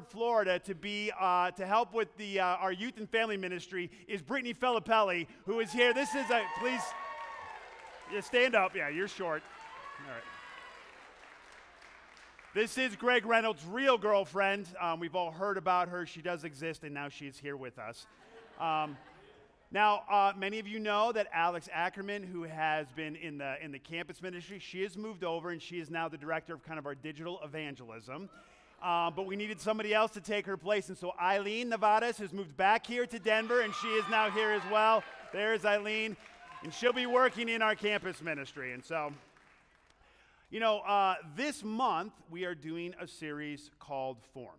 Broward, Florida, to help with our youth and family ministry is Brittany Filippelli, who is here. This is please stand up. Yeah, you're short. All right. This is Greg Reynolds' real girlfriend. We've all heard about her. She does exist, and now she is here with us. Now, many of you know that Alex Ackerman, who has been in the campus ministry, she has moved over, and she is now the director of kind of our digital evangelism. But we needed somebody else to take her place, and so Eileen Nevadas has moved back here to Denver, and she is now here as well. There's Eileen, and she'll be working in our campus ministry. And so, this month we are doing a series called Formed.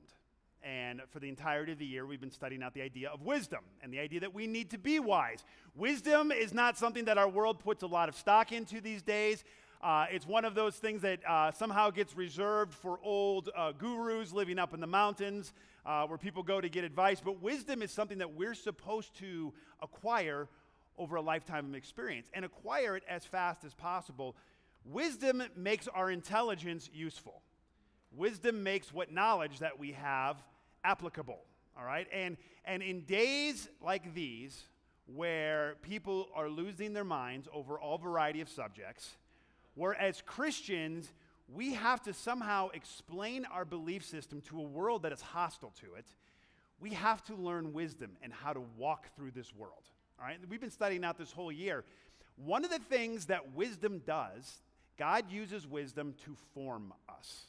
And for the entirety of the year, we've been studying out the idea of wisdom and the idea that we need to be wise. Wisdom is not something that our world puts a lot of stock into these days. It's one of those things that somehow gets reserved for old gurus living up in the mountains where people go to get advice. But wisdom is something that we're supposed to acquire over a lifetime of experience and acquire it as fast as possible. Wisdom makes our intelligence useful. Wisdom makes what knowledge that we have applicable, all right? And in days like these, where people are losing their minds over all variety of subjects, where as Christians, we have to somehow explain our belief system to a world that is hostile to it, we have to learn wisdom and how to walk through this world, all right? We've been studying out this whole year. One of the things that wisdom does, God uses wisdom to form us.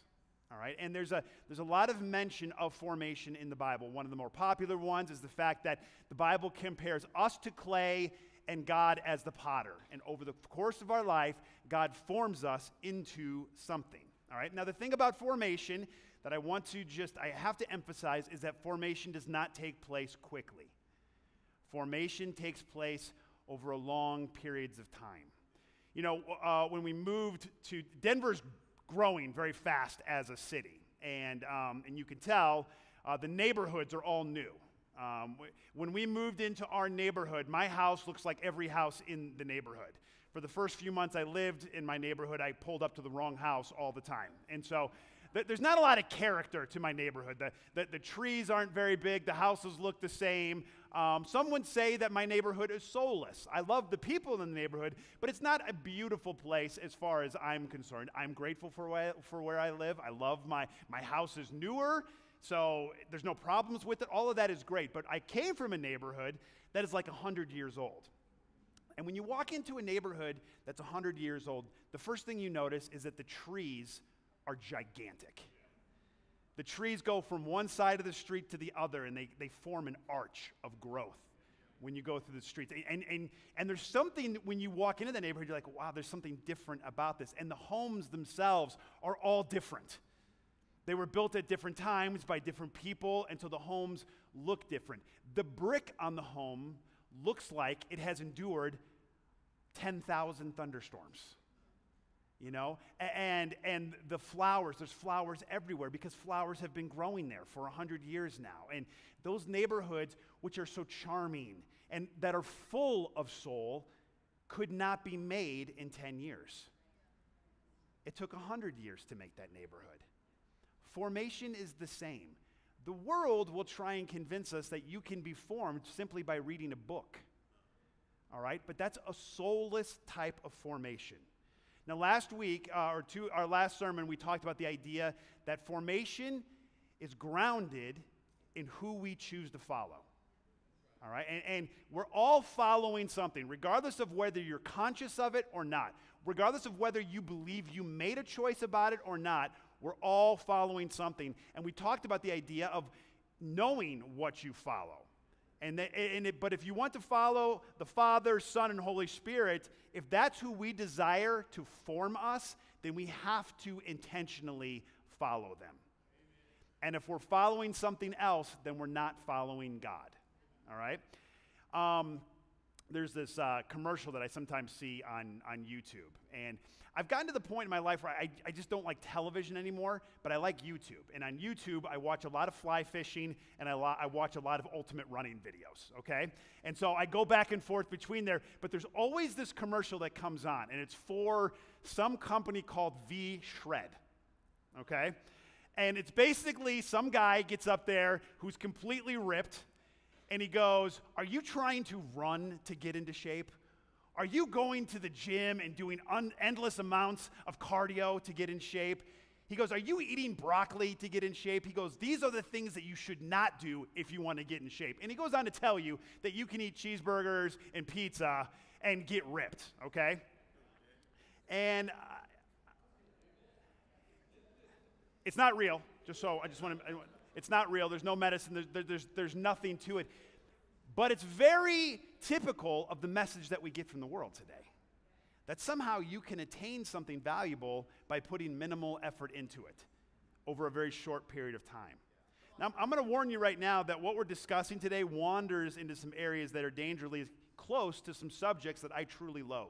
All right, and there's a lot of mention of formation in the Bible. One of the more popular ones is the fact that the Bible compares us to clay and God as the potter. And over the course of our life, God forms us into something. All right, now the thing about formation that I have to emphasize is that formation does not take place quickly. Formation takes place over long periods of time. When we moved to Denver's growing very fast as a city, and you can tell the neighborhoods are all new. When we moved into our neighborhood, my house looks like every house in the neighborhood. For the first few months I lived in my neighborhood, I pulled up to the wrong house all the time. And so there's not a lot of character to my neighborhood. The trees aren't very big. The houses look the same. Some would say that my neighborhood is soulless. I love the people in the neighborhood, but it's not a beautiful place as far as I'm concerned. I'm grateful for where I live. I love my house is newer, so there's no problems with it. All of that is great, but I came from a neighborhood that is like 100 years old. And when you walk into a neighborhood that's 100 years old, the first thing you notice is that the trees are gigantic. The trees go from one side of the street to the other, and they form an arch of growth when you go through the streets. And there's something, when you walk into the neighborhood, you're like, wow, there's something different about this. And the homes themselves are all different. They were built at different times by different people, and so the homes look different. The brick on the home looks like it has endured 10,000 thunderstorms. And the flowers, there's flowers everywhere because flowers have been growing there for 100 years now. And those neighborhoods, which are so charming and that are full of soul, could not be made in 10 years. It took 100 years to make that neighborhood. Formation is the same. The world will try and convince us that you can be formed simply by reading a book. All right? But that's a soulless type of formation. Now, last week, our last sermon, we talked about the idea that formation is grounded in who we choose to follow. All right? And we're all following something, regardless of whether you're conscious of it or not. Regardless of whether you believe you made a choice about it or not, we're all following something. And we talked about the idea of knowing what you follow. But if you want to follow the Father, Son, and Holy Spirit, if that's who we desire to form us, then we have to intentionally follow them. And if we're following something else, then we're not following God. All right? There's this commercial that I sometimes see on YouTube. And I've gotten to the point in my life where I just don't like television anymore, but I like YouTube. And on YouTube, I watch a lot of fly fishing, and I watch a lot of ultimate running videos, okay? And so I go back and forth between there, but there's always this commercial that comes on, and it's for some company called V-Shred, okay? And it's basically some guy gets up there who's completely ripped, and he goes, are you trying to run to get into shape? Are you going to the gym and doing endless amounts of cardio to get in shape? He goes, are you eating broccoli to get in shape? He goes, these are the things that you should not do if you want to get in shape. And he goes on to tell you that you can eat cheeseburgers and pizza and get ripped, okay? And it's not real, it's not real. There's no medicine. There's nothing to it. But it's very typical of the message that we get from the world today. That somehow you can attain something valuable by putting minimal effort into it over a very short period of time. Now, I'm going to warn you right now that what we're discussing today wanders into some areas that are dangerously close to some subjects that I truly loathe.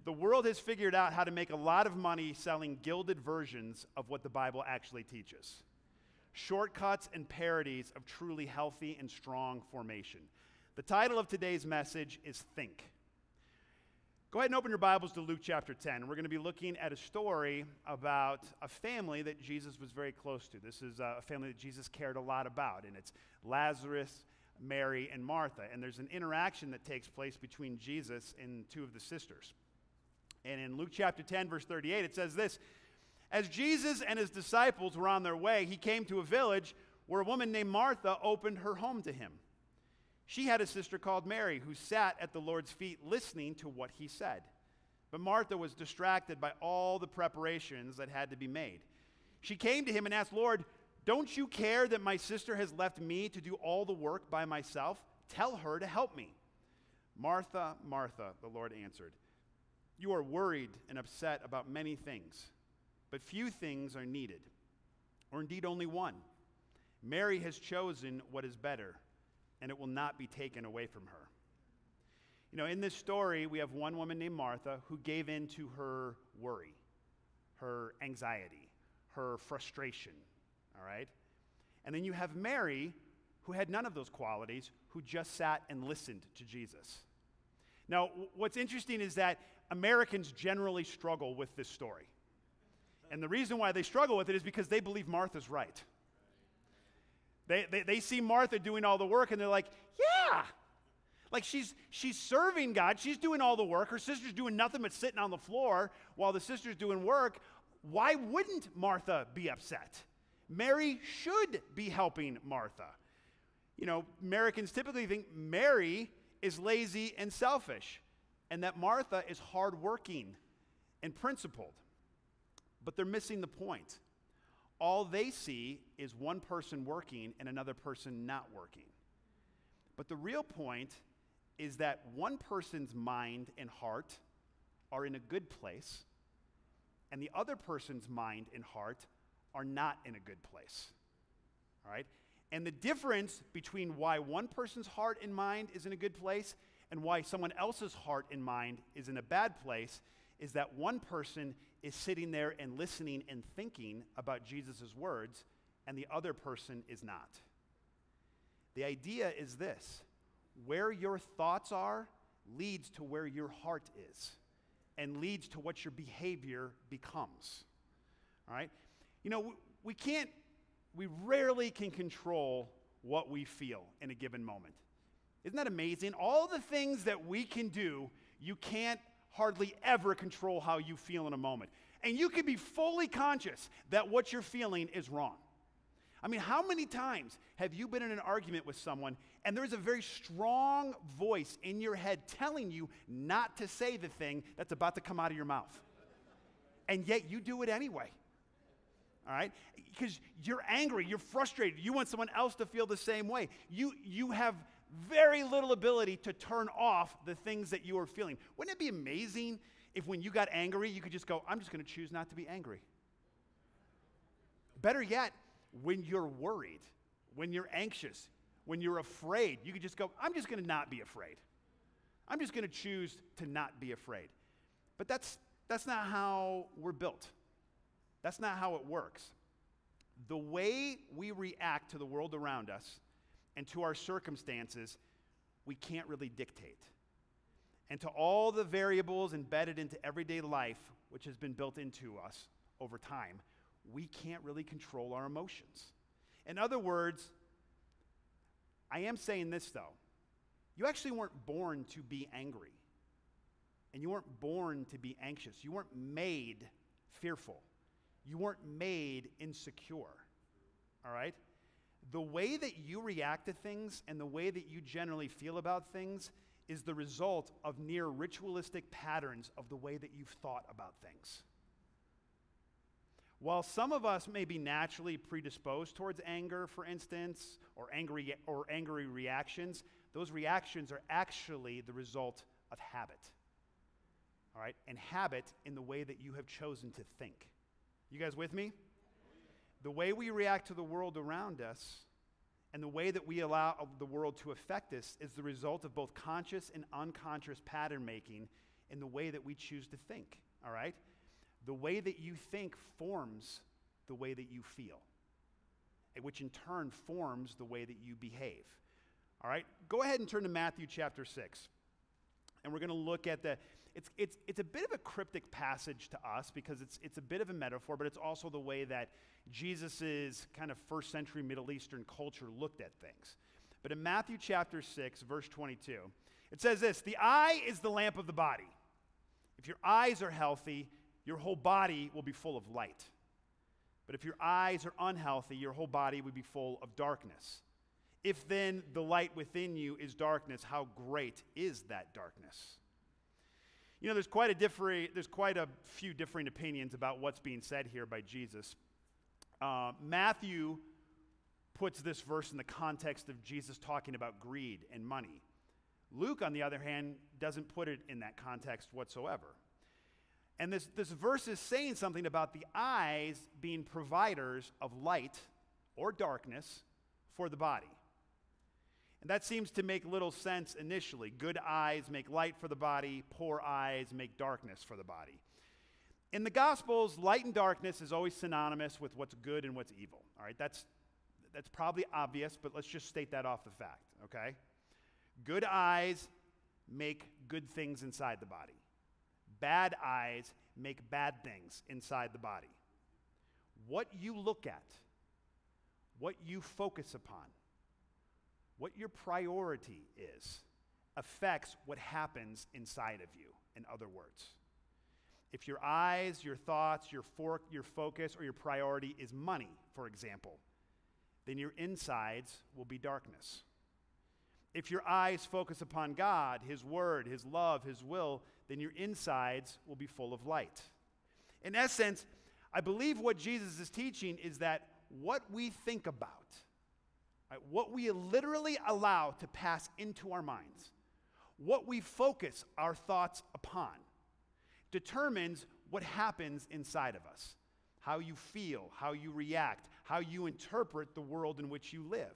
The world has figured out how to make a lot of money selling gilded versions of what the Bible actually teaches. Shortcuts and parodies of truly healthy and strong formation. The title of today's message is Think. Go ahead and open your Bibles to Luke chapter 10. We're going to be looking at a story about a family that Jesus was very close to. This is a family that Jesus cared a lot about, and it's Lazarus, Mary, and Martha. And there's an interaction that takes place between Jesus and two of the sisters. And in Luke chapter 10, verse 38, it says this, as Jesus and his disciples were on their way, he came to a village where a woman named Martha opened her home to him. She had a sister called Mary who sat at the Lord's feet listening to what he said. But Martha was distracted by all the preparations that had to be made. She came to him and asked, Lord, don't you care that my sister has left me to do all the work by myself? Tell her to help me. Martha, Martha, the Lord answered, you are worried and upset about many things, but few things are needed, or indeed only one. Mary has chosen what is better, and it will not be taken away from her. You know, in this story, we have one woman named Martha who gave in to her worry, her anxiety, her frustration, all right? And then you have Mary, who had none of those qualities, who just sat and listened to Jesus. Now, what's interesting is that Americans generally struggle with this story. And the reason why they struggle with it is because they believe Martha's right. They see Martha doing all the work, and they're like, yeah. Like she's serving God. She's doing all the work. Her sister's doing nothing but sitting on the floor while the sister's doing work. Why wouldn't Martha be upset? Mary should be helping Martha. You know, Americans typically think Mary is lazy and selfish, and that Martha is hardworking and principled. But they're missing the point. All they see is one person working and another person not working. But the real point is that one person's mind and heart are in a good place, and the other person's mind and heart are not in a good place. All right? And the difference between why one person's heart and mind is in a good place and why someone else's heart and mind is in a bad place is that one person is sitting there and listening and thinking about Jesus' words, and the other person is not. The idea is this: where your thoughts are leads to where your heart is, and leads to what your behavior becomes. All right? You know, we rarely can control what we feel in a given moment. Isn't that amazing? All the things that we can do, you can't hardly ever control how you feel in a moment. And you can be fully conscious that what you're feeling is wrong. I mean, how many times have you been in an argument with someone and there's a very strong voice in your head telling you not to say the thing that's about to come out of your mouth? And yet you do it anyway. All right? Because you're angry, you're frustrated, you want someone else to feel the same way. You have very little ability to turn off the things that you are feeling. Wouldn't it be amazing if when you got angry, you could just go, I'm just going to choose not to be angry? Better yet, when you're worried, when you're anxious, when you're afraid, you could just go, I'm just going to not be afraid. I'm just going to choose to not be afraid. But that's not how we're built. That's not how it works. The way we react to the world around us and to our circumstances, we can't really dictate. And to all the variables embedded into everyday life, which has been built into us over time, we can't really control our emotions. In other words, I am saying this though. You actually weren't born to be angry. And you weren't born to be anxious. You weren't made fearful. You weren't made insecure. All right? The way that you react to things and the way that you generally feel about things is the result of near ritualistic patterns of the way that you've thought about things. While some of us may be naturally predisposed towards anger, for instance, or angry reactions, those reactions are actually the result of habit. All right? And habit in the way that you have chosen to think. You guys with me? The way we react to the world around us and the way that we allow the world to affect us is the result of both conscious and unconscious pattern making in the way that we choose to think. All right? The way that you think forms the way that you feel, which in turn forms the way that you behave. All right? Go ahead and turn to Matthew chapter 6. And we're going to look at it's a bit of a cryptic passage to us because it's a bit of a metaphor, but it's also the way that Jesus' kind of first century Middle Eastern culture looked at things. But in Matthew chapter 6, verse 22, it says this: the eye is the lamp of the body. If your eyes are healthy, your whole body will be full of light. But if your eyes are unhealthy, your whole body will be full of darkness. If then the light within you is darkness, how great is that darkness? You know, there's quite a few differing opinions about what's being said here by Jesus. Matthew puts this verse in the context of Jesus talking about greed and money. Luke, on the other hand, doesn't put it in that context whatsoever. And this verse is saying something about the eyes being providers of light or darkness for the body. And that seems to make little sense initially. Good eyes make light for the body, poor eyes make darkness for the body. In the Gospels, light and darkness is always synonymous with what's good and what's evil. All right, that's probably obvious, but let's just state that off the fact, okay? Good eyes make good things inside the body. Bad eyes make bad things inside the body. What you look at, what you focus upon, what your priority is, affects what happens inside of you, in other words. If your eyes, your thoughts, your focus, or your priority is money, for example, then your insides will be darkness. If your eyes focus upon God, His Word, His love, His will, then your insides will be full of light. In essence, I believe what Jesus is teaching is that what we think about, right, what we literally allow to pass into our minds, what we focus our thoughts upon, determines what happens inside of us, how you feel, how you react, how you interpret the world in which you live.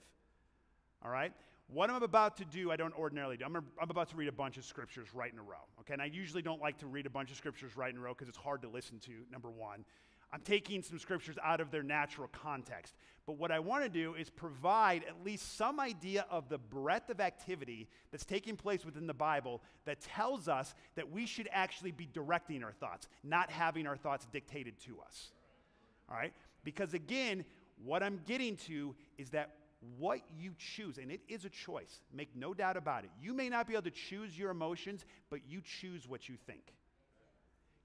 All right? What I'm about to do, I don't ordinarily do. I'm about to read a bunch of scriptures right in a row, okay? And I usually don't like to read a bunch of scriptures right in a row because it's hard to listen to, number one. I'm taking some scriptures out of their natural context. But what I want to do is provide at least some idea of the breadth of activity that's taking place within the Bible that tells us that we should actually be directing our thoughts, not having our thoughts dictated to us. All right? Because again, what I'm getting to is that what you choose, and it is a choice, make no doubt about it. You may not be able to choose your emotions, but you choose what you think.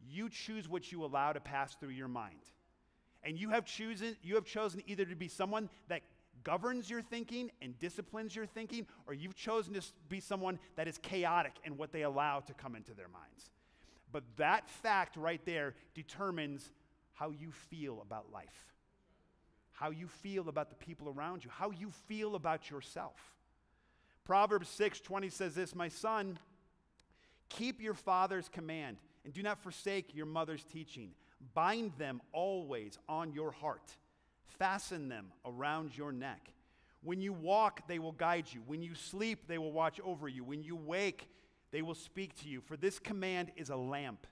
You choose what you allow to pass through your mind. And you have chosen either to be someone that governs your thinking and disciplines your thinking, or you've chosen to be someone that is chaotic in what they allow to come into their minds. But that fact right there determines how you feel about life, how you feel about the people around you, how you feel about yourself. Proverbs 6:20 says this: "My son, keep your father's command, and do not forsake your mother's teaching. Bind them always on your heart. Fasten them around your neck. When you walk, they will guide you. When you sleep, they will watch over you. When you wake, they will speak to you. For this command is a lamp.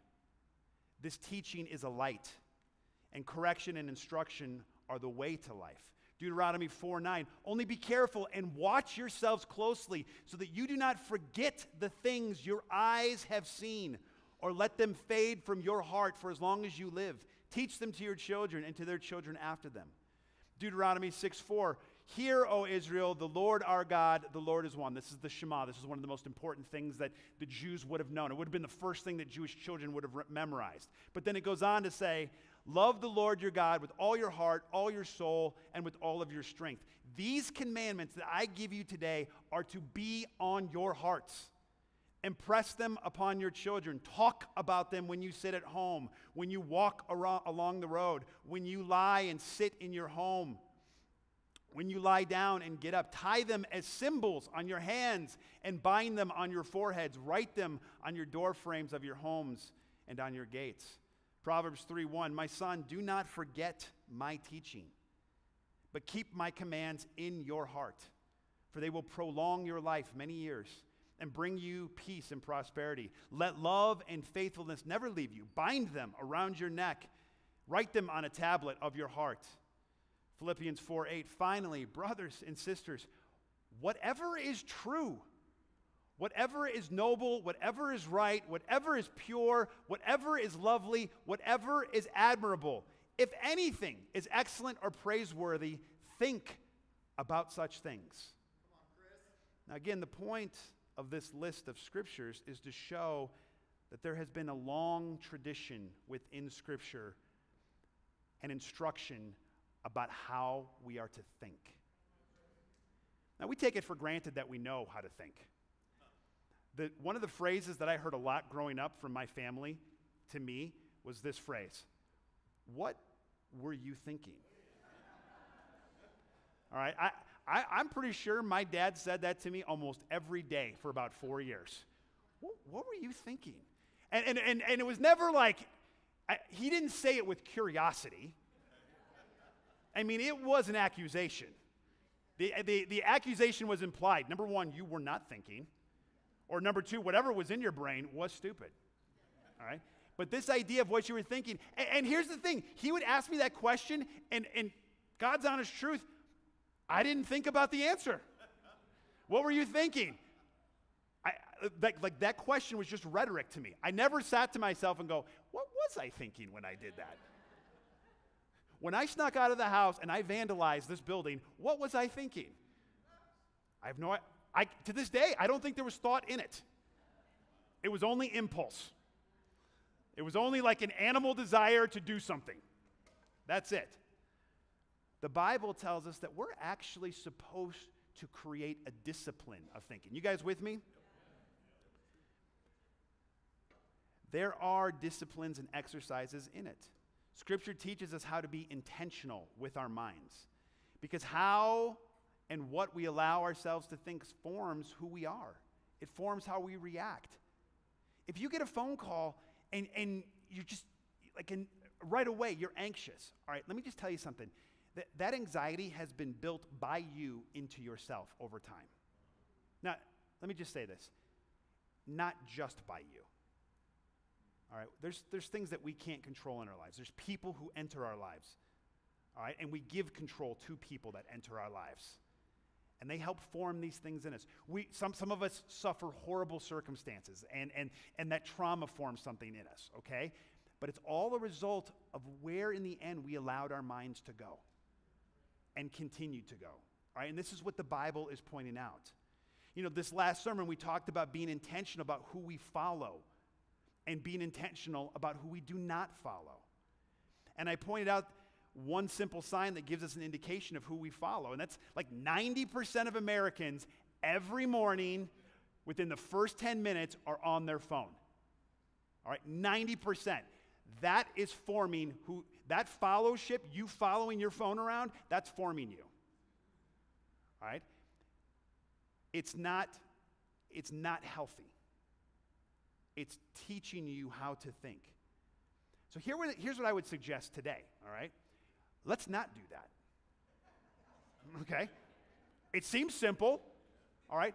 This teaching is a light. And correction and instruction are the way to life." Deuteronomy 4:9, "Only be careful and watch yourselves closely so that you do not forget the things your eyes have seen, or let them fade from your heart for as long as you live. Teach them to your children and to their children after them. Deuteronomy 6:4, hear, O Israel, the Lord our God, the Lord is one. This is the Shema. This is one of the most important things that the Jews would have known. It would have been the first thing that Jewish children would have memorized. But then it goes on to say, love the Lord your God with all your heart, all your soul, and with all of your strength. These commandments that I give you today are to be on your hearts. Impress them upon your children. Talk about them when you sit at home, when you walk along the road, when you lie and sit in your home, when you lie down and get up. Tie them as symbols on your hands and bind them on your foreheads. Write them on your door frames of your homes and on your gates. Proverbs 3:1, my son, do not forget my teaching, but keep my commands in your heart, for they will prolong your life many years and bring you peace and prosperity. Let love and faithfulness never leave you. Bind them around your neck. Write them on a tablet of your heart. Philippians 4:8, finally, brothers and sisters, whatever is true, whatever is noble, whatever is right, whatever is pure, whatever is lovely, whatever is admirable, if anything is excellent or praiseworthy, think about such things. Come on, Chris. Now again, the point of this list of scriptures is to show that there has been a long tradition within Scripture and instruction about how we are to think. Now, we take it for granted that we know how to think. One of the phrases that I heard a lot growing up from my family to me was this phrase, what were you thinking? All right, I'm pretty sure my dad said that to me almost every day for about 4 years. What were you thinking? And it was never like, he didn't say it with curiosity. I mean, it was an accusation. The accusation was implied. Number one, you were not thinking. Or number two, whatever was in your brain was stupid. All right? But this idea of what you were thinking, and here's the thing, he would ask me that question, and God's honest truth, I didn't think about the answer. What were you thinking? That question was just rhetoric to me. I never sat to myself and go, what was I thinking when I did that? When I snuck out of the house and I vandalized this building, what was I thinking? I have no idea. To this day, I don't think there was thought in it. It was only impulse. It was only like an animal desire to do something. That's it. The Bible tells us that we're actually supposed to create a discipline of thinking. You guys with me? There are disciplines and exercises in it. Scripture teaches us how to be intentional with our minds, because how and what we allow ourselves to think forms who we are. It forms how we react. If you get a phone call and you're just, right away, you're anxious. All right, let me just tell you something. That anxiety has been built by you into yourself over time. Now, let me just say this. Not just by you. All right, there's things that we can't control in our lives. There's people who enter our lives. All right, and we give control to people that enter our lives. And they help form these things in us. Some of us suffer horrible circumstances, and that trauma forms something in us, okay? But it's all a result of where in the end we allowed our minds to go and continue to go. All right, and this is what the Bible is pointing out. You know, this last sermon we talked about being intentional about who we follow and being intentional about who we do not follow. And I pointed out one simple sign that gives us an indication of who we follow, and that's like 90% of Americans every morning within the first 10 minutes are on their phone. All right, 90%. That is forming who, that fellowship, you following your phone around, that's forming you. All right? It's not healthy. It's teaching you how to think. So here's what I would suggest today, all right? Let's not do that. Okay? It seems simple, all right?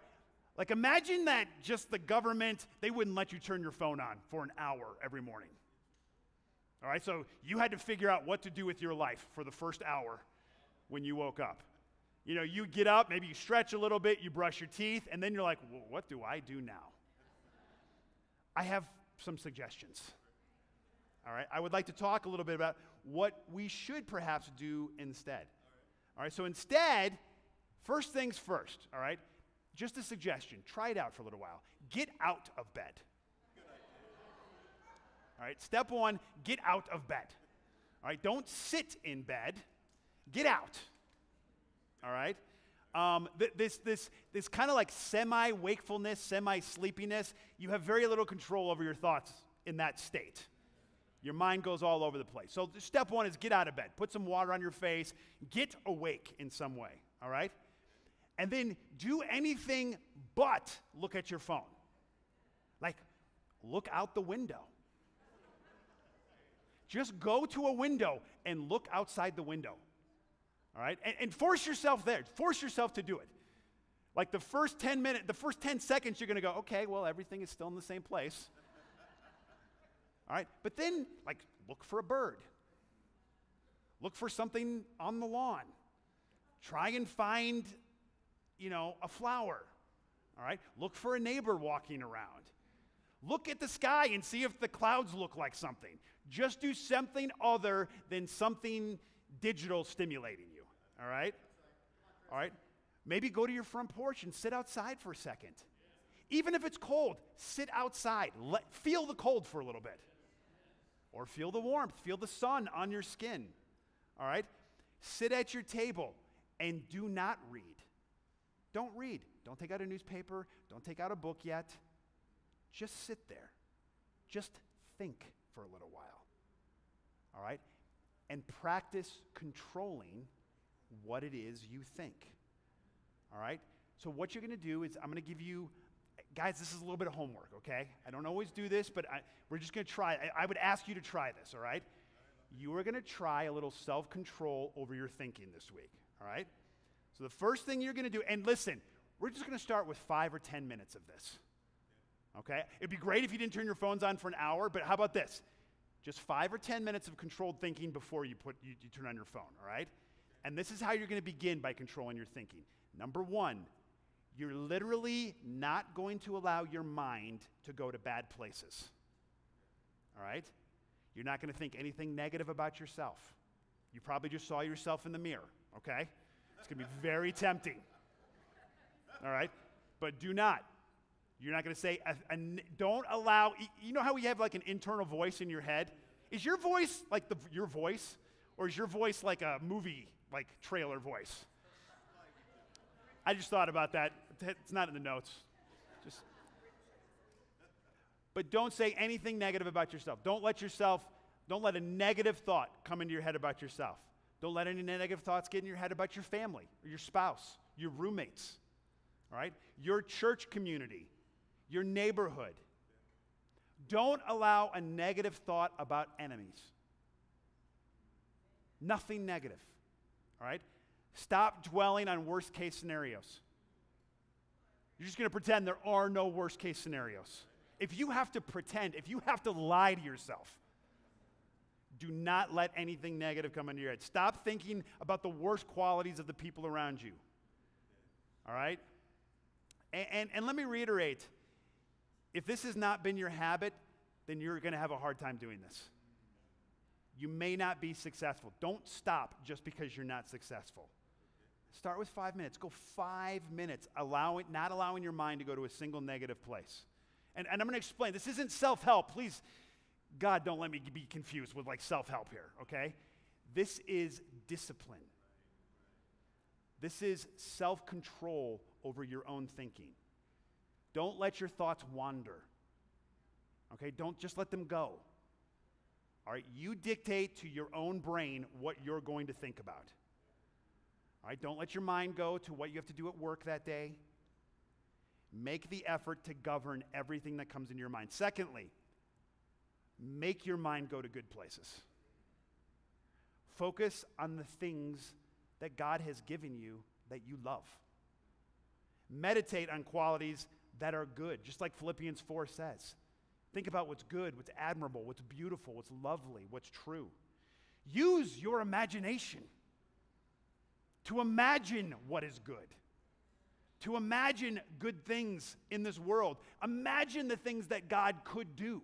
Like imagine that just the government, they wouldn't let you turn your phone on for an hour every morning. All right, so you had to figure out what to do with your life for the first hour when you woke up. You know, you get up, maybe you stretch a little bit, you brush your teeth, and then you're like, well, what do I do now? I have some suggestions. all right, I would like to talk a little bit about what we should perhaps do instead. All right, so instead, first things first, all right, just a suggestion. Try it out for a little while. Get out of bed. All right, step one, get out of bed. All right, don't sit in bed. Get out. All right? This kind of like semi-wakefulness, semi-sleepiness, you have very little control over your thoughts in that state. Your mind goes all over the place. So step one is get out of bed. Put some water on your face. Get awake in some way. All right? And then do anything but look at your phone. Like, look out the window. Just go to a window and look outside the window. All right? And force yourself there. Force yourself to do it. Like the first 10 seconds, you're going to go, okay, well, everything is still in the same place. All right? But then, like, look for a bird. Look for something on the lawn. Try and find, a flower. All right? Look for a neighbor walking around. Look at the sky and see if the clouds look like something. Just do something other than something digital stimulating you, all right? All right? Maybe go to your front porch and sit outside for a second. Even if it's cold, sit outside. Feel the cold for a little bit. Or feel the warmth, feel the sun on your skin, all right? Sit at your table and do not read. Don't read. Don't take out a newspaper. Don't take out a book yet. Just sit there. Just think for a little while. All right? And practice controlling what it is you think. All right? So what you're going to do is I'm going to give you, guys, this is a little bit of homework, okay? I don't always do this, but we're just going to try. I would ask you to try this, all right? You are going to try a little self-control over your thinking this week, all right? So the first thing you're going to do, and listen, we're just going to start with 5 or 10 minutes of this. Okay? It'd be great if you didn't turn your phones on for an hour, but how about this? Just 5 or 10 minutes of controlled thinking before you turn on your phone, all right? And this is how you're going to begin by controlling your thinking. Number one, you're literally not going to allow your mind to go to bad places, all right? You're not going to think anything negative about yourself. You probably just saw yourself in the mirror, okay? It's going to be very tempting, all right? But do not. You're not going to say, don't allow, you know how we have like an internal voice in your head? Is your voice like your voice? Or is your voice like a movie, like trailer voice? I just thought about that. It's not in the notes. But don't say anything negative about yourself. Don't let a negative thought come into your head about yourself. Don't let any negative thoughts get in your head about your family or your spouse, your roommates, all right? Your church community. Your neighborhood. Don't allow a negative thought about enemies. Nothing negative. All right? Stop dwelling on worst case scenarios. You're just going to pretend there are no worst case scenarios. If you have to pretend, if you have to lie to yourself, do not let anything negative come into your head. Stop thinking about the worst qualities of the people around you. All right? And let me reiterate, if this has not been your habit, then you're going to have a hard time doing this. You may not be successful. Don't stop just because you're not successful. Start with 5 minutes. Go 5 minutes, not allowing your mind to go to a single negative place. And I'm going to explain. This isn't self-help. Please, God, don't let me be confused with like self-help here, okay? This is discipline. This is self-control over your own thinking. Don't let your thoughts wander. Okay, don't just let them go. All right, you dictate to your own brain what you're going to think about. All right, don't let your mind go to what you have to do at work that day. Make the effort to govern everything that comes in your mind. Secondly, make your mind go to good places. Focus on the things that God has given you that you love. Meditate on qualities that are good, just like Philippians 4 says. Think about what's good, what's admirable, what's beautiful, what's lovely, what's true. Use your imagination to imagine what is good, to imagine good things in this world. Imagine the things that God could do.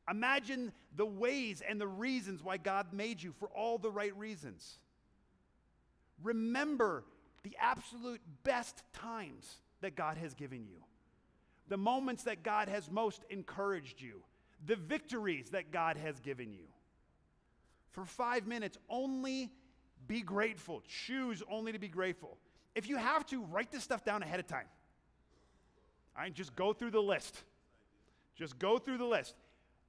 Imagine the ways and the reasons why God made you for all the right reasons. Remember the absolute best times that God has given you, the moments that God has most encouraged you, the victories that God has given you. For 5 minutes, only be grateful. Choose only to be grateful. If you have to, write this stuff down ahead of time. All right, just go through the list. Just go through the list.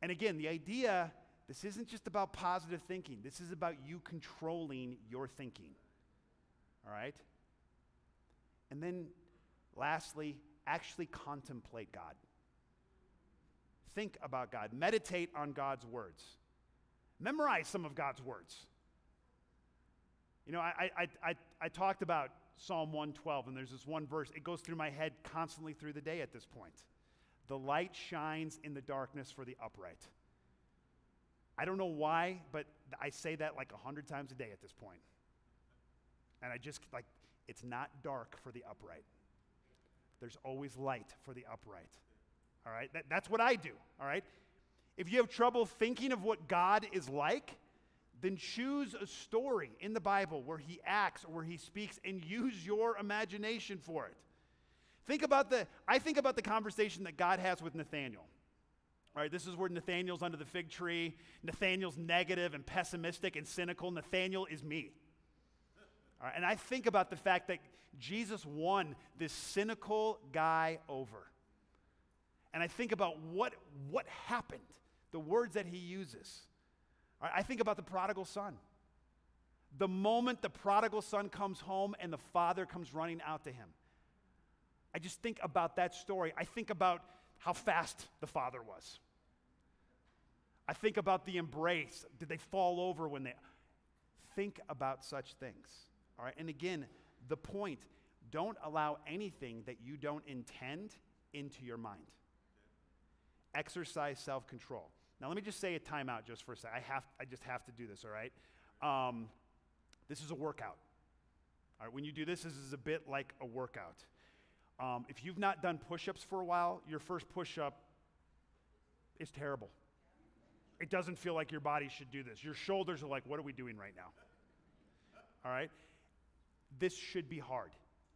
And again, the idea, this isn't just about positive thinking. This is about you controlling your thinking. All right? And then, lastly, actually contemplate God. Think about God. Meditate on God's words. Memorize some of God's words. You know, I talked about Psalm 112, and there's this one verse. It goes through my head constantly through the day at this point. The light shines in the darkness for the upright. I don't know why, but I say that like 100 times a day at this point. And I just, like, it's not dark for the upright. There's always light for the upright. All right? That's what I do. All right? If you have trouble thinking of what God is like, then choose a story in the Bible where he acts or where he speaks and use your imagination for it. I think about the conversation that God has with Nathaniel. All right, this is where Nathaniel's under the fig tree. Nathaniel's negative and pessimistic and cynical. Nathaniel is me. All right, and I think about the fact that Jesus won this cynical guy over. And I think about what happened, the words that he uses. All right, I think about the prodigal son. The moment the prodigal son comes home and the father comes running out to him. I just think about that story. I think about how fast the father was. I think about the embrace. Did they fall over when they... Think about such things. All right, and again, the point, don't allow anything that you don't intend into your mind. Exercise self-control. Now, let me just say a timeout just for a second. I just have to do this, all right? This is a workout. All right, when you do this, this is a bit like a workout. If you've not done push-ups for a while, your first push-up is terrible. It doesn't feel like your body should do this. Your shoulders are like, what are we doing right now? All right? This should be hard.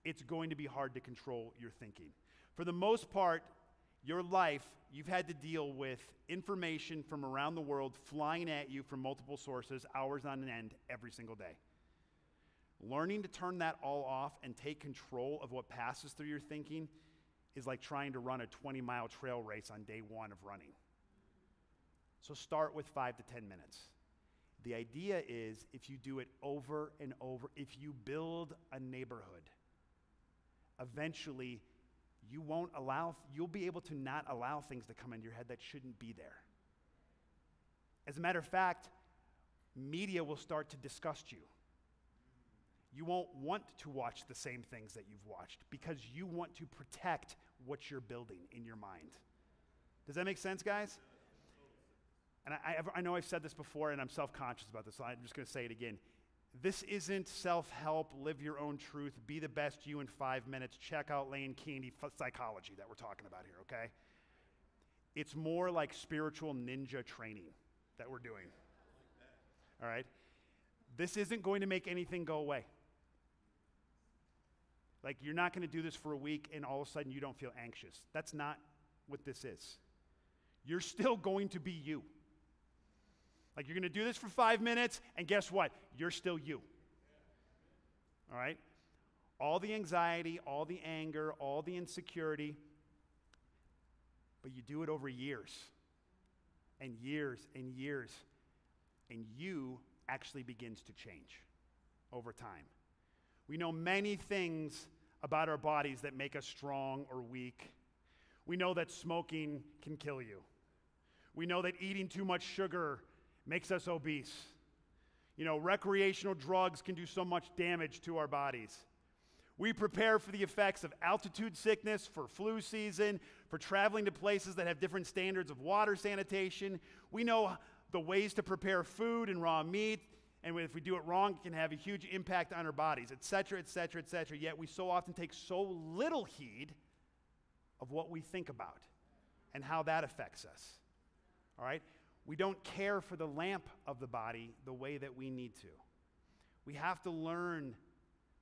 It's going to be hard to control your thinking. For the most part, your life, you've had to deal with information from around the world flying at you from multiple sources, hours on end, every single day. Learning to turn that all off and take control of what passes through your thinking is like trying to run a 20-mile trail race on day one of running. So start with 5 to 10 minutes. The idea is if you do it over and over, if you build a neighborhood, eventually you'll be able to not allow things to come into your head that shouldn't be there. As a matter of fact, media will start to disgust you. You won't want to watch the same things that you've watched because you want to protect what you're building in your mind. Does that make sense, guys? And I know I've said this before and I'm self-conscious about this, so I'm just going to say it again. This isn't self-help, live your own truth, be the best you in 5 minutes, check out Lane Keeney psychology that we're talking about here, okay? It's more like spiritual ninja training that we're doing. All right? This isn't going to make anything go away. Like, you're not going to do this for a week and all of a sudden you don't feel anxious. That's not what this is. You're still going to be you. Like, you're going to do this for 5 minutes, and guess what? You're still you. All right? All the anxiety, all the anger, all the insecurity, but you do it over years and years and years, and you actually begins to change over time. We know many things about our bodies that make us strong or weak. We know that smoking can kill you. We know that eating too much sugar makes us obese. You know, recreational drugs can do so much damage to our bodies. We prepare for the effects of altitude sickness, for flu season, for traveling to places that have different standards of water sanitation. We know the ways to prepare food and raw meat, and if we do it wrong, it can have a huge impact on our bodies, et cetera, et cetera, et cetera. Yet we so often take so little heed of what we think about and how that affects us. All right? We don't care for the lamp of the body the way that we need to. We have to learn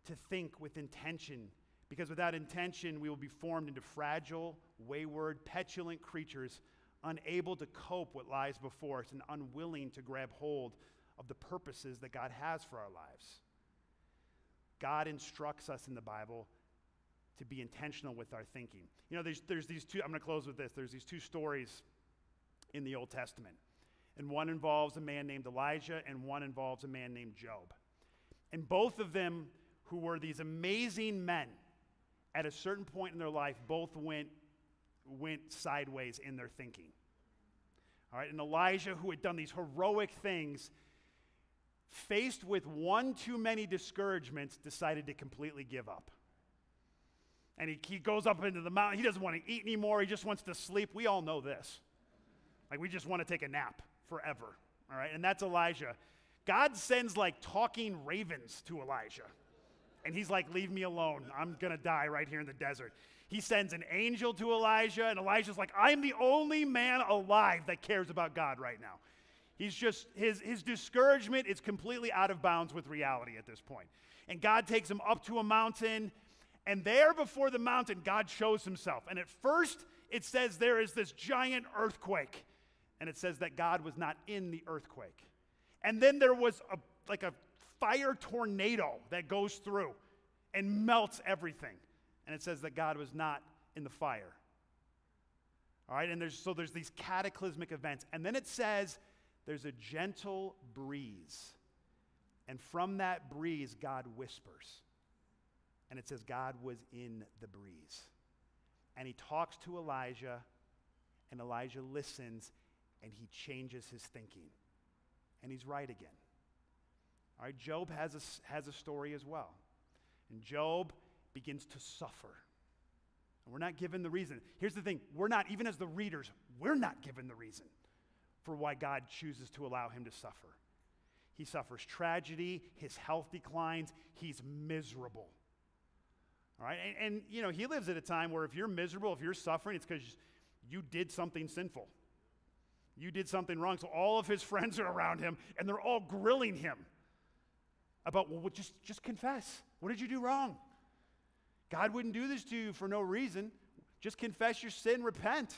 to think with intention, because without intention, we will be formed into fragile, wayward, petulant creatures, unable to cope what lies before us and unwilling to grab hold of the purposes that God has for our lives. God instructs us in the Bible to be intentional with our thinking. You know, there's these two, I'm going to close with this. There's these two stories in the Old Testament. And one involves a man named Elijah, and one involves a man named Job. And both of them, who were these amazing men, at a certain point in their life, both went sideways in their thinking. All right, and Elijah, who had done these heroic things, faced with one too many discouragements, decided to completely give up. And he goes up into the mountain. He doesn't want to eat anymore. He just wants to sleep. We all know this. Like, we just want to take a nap forever. All right, and that's Elijah. God sends like talking ravens to Elijah. And he's like, leave me alone. I'm going to die right here in the desert. He sends an angel to Elijah, and Elijah's like, I'm the only man alive that cares about God right now. He's just, his discouragement is completely out of bounds with reality at this point. And God takes him up to a mountain, and there before the mountain, God shows himself. And at first, it says there is this giant earthquake. And it says that God was not in the earthquake. And then there was a fire tornado that goes through and melts everything. And it says that God was not in the fire. All right, and there's these cataclysmic events. And then it says there's a gentle breeze. And from that breeze, God whispers. And it says God was in the breeze. And he talks to Elijah, and Elijah listens, and he changes his thinking. And he's right again. All right, Job has a story as well. And Job begins to suffer. And we're not given the reason. Here's the thing. We're not, even as the readers, we're not given the reason for why God chooses to allow him to suffer. He suffers tragedy. His health declines. He's miserable. All right, and you know, he lives at a time where if you're miserable, if you're suffering, it's because you did something sinful. You did something wrong. So all of his friends are around him, and they're all grilling him about, well, just confess. What did you do wrong? God wouldn't do this to you for no reason. Just confess your sin, repent.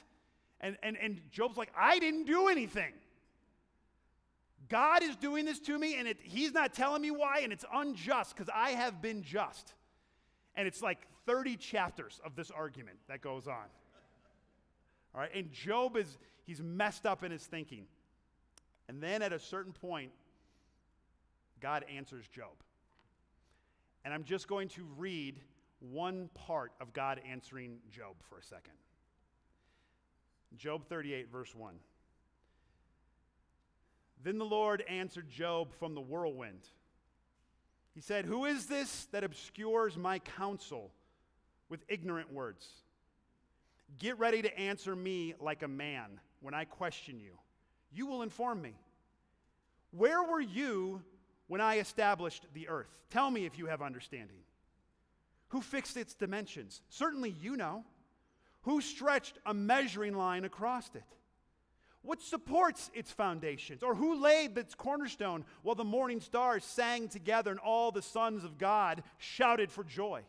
And Job's like, I didn't do anything. God is doing this to me, and he's not telling me why, and it's unjust because I have been just. And it's like 30 chapters of this argument that goes on. All right, and Job he's messed up in his thinking. And then at a certain point, God answers Job. And I'm just going to read one part of God answering Job for a second. Job 38, verse 1. Then the Lord answered Job from the whirlwind. He said, who is this that obscures my counsel with ignorant words? Get ready to answer me like a man when I question you. You will inform me. Where were you when I established the earth? Tell me if you have understanding. Who fixed its dimensions? Certainly you know. Who stretched a measuring line across it? What supports its foundations? Or who laid its cornerstone while the morning stars sang together and all the sons of God shouted for joy?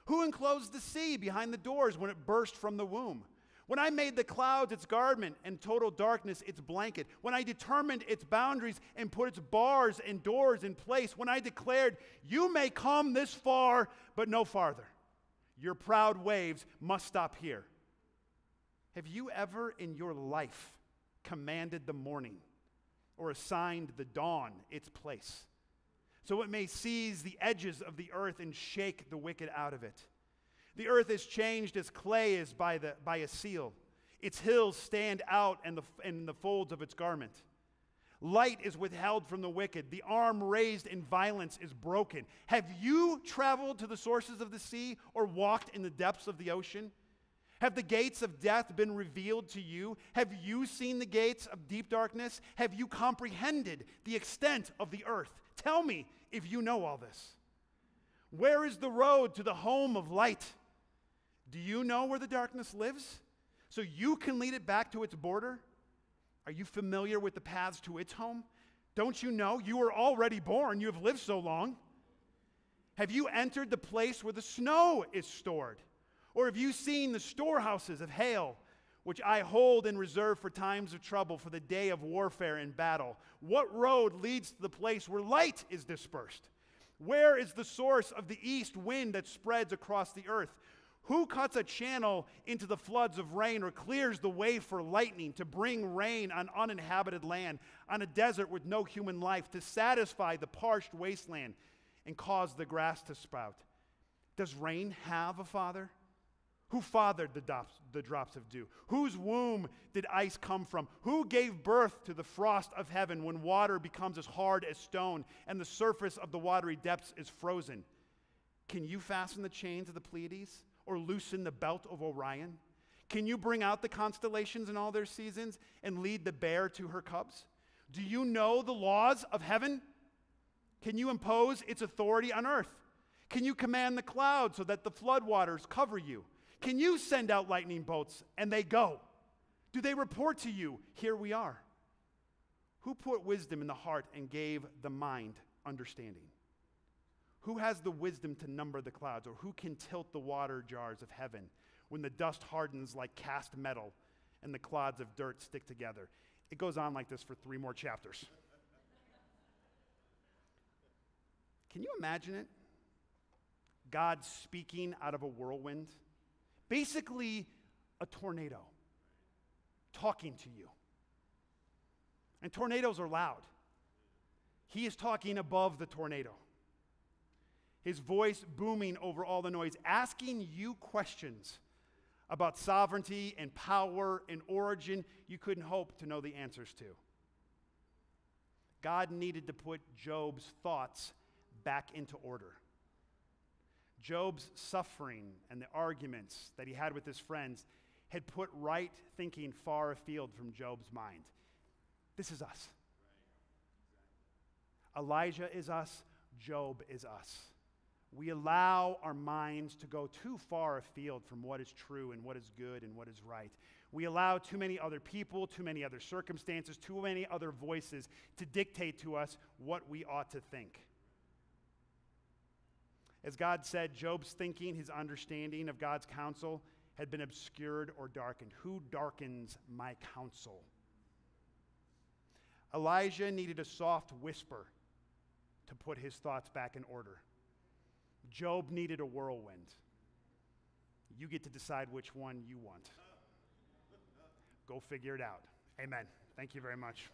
Who enclosed the sea behind the doors when it burst from the womb? When I made the clouds its garment and total darkness its blanket, when I determined its boundaries and put its bars and doors in place, when I declared, you may come this far, but no farther. Your proud waves must stop here. Have you ever in your life commanded the morning or assigned the dawn its place, so it may seize the edges of the earth and shake the wicked out of it? The earth is changed as clay is by a seal. Its hills stand out in the folds of its garment. Light is withheld from the wicked. The arm raised in violence is broken. Have you traveled to the sources of the sea or walked in the depths of the ocean? Have the gates of death been revealed to you? Have you seen the gates of deep darkness? Have you comprehended the extent of the earth? Tell me if you know all this. Where is the road to the home of light? Do you know where the darkness lives? So you can lead it back to its border? Are you familiar with the paths to its home? Don't you know you were already born? You have lived so long. Have you entered the place where the snow is stored? Or have you seen the storehouses of hail, which I hold in reserve for times of trouble, for the day of warfare and battle? What road leads to the place where light is dispersed? Where is the source of the east wind that spreads across the earth? Who cuts a channel into the floods of rain, or clears the way for lightning, to bring rain on uninhabited land, on a desert with no human life, to satisfy the parched wasteland and cause the grass to sprout? Does rain have a father? Who fathered the drops of dew? Whose womb did ice come from? Who gave birth to the frost of heaven, when water becomes as hard as stone and the surface of the watery depths is frozen? Can you fasten the chains of the Pleiades, or loosen the belt of Orion? Can you bring out the constellations in all their seasons and lead the bear to her cubs? Do you know the laws of heaven? Can you impose its authority on earth? Can you command the clouds so that the floodwaters cover you? Can you send out lightning bolts and they go? Do they report to you, here we are? Who put wisdom in the heart and gave the mind understanding? Who has the wisdom to number the clouds, or who can tilt the water jars of heaven when the dust hardens like cast metal and the clods of dirt stick together? It goes on like this for 3 more chapters. Can you imagine it? God speaking out of a whirlwind. Basically, a tornado talking to you. And tornadoes are loud. He is talking above the tornado. His voice booming over all the noise, asking you questions about sovereignty and power and origin you couldn't hope to know the answers to. God needed to put Job's thoughts back into order. Job's suffering and the arguments that he had with his friends had put right thinking far afield from Job's mind. This is us. Elijah is us. Job is us. We allow our minds to go too far afield from what is true and what is good and what is right. We allow too many other people, too many other circumstances, too many other voices to dictate to us what we ought to think. As God said, Job's thinking, his understanding of God's counsel had been obscured or darkened. Who darkens my counsel? Elijah needed a soft whisper to put his thoughts back in order. Job needed a whirlwind. You get to decide which one you want. Go figure it out. Amen. Thank you very much.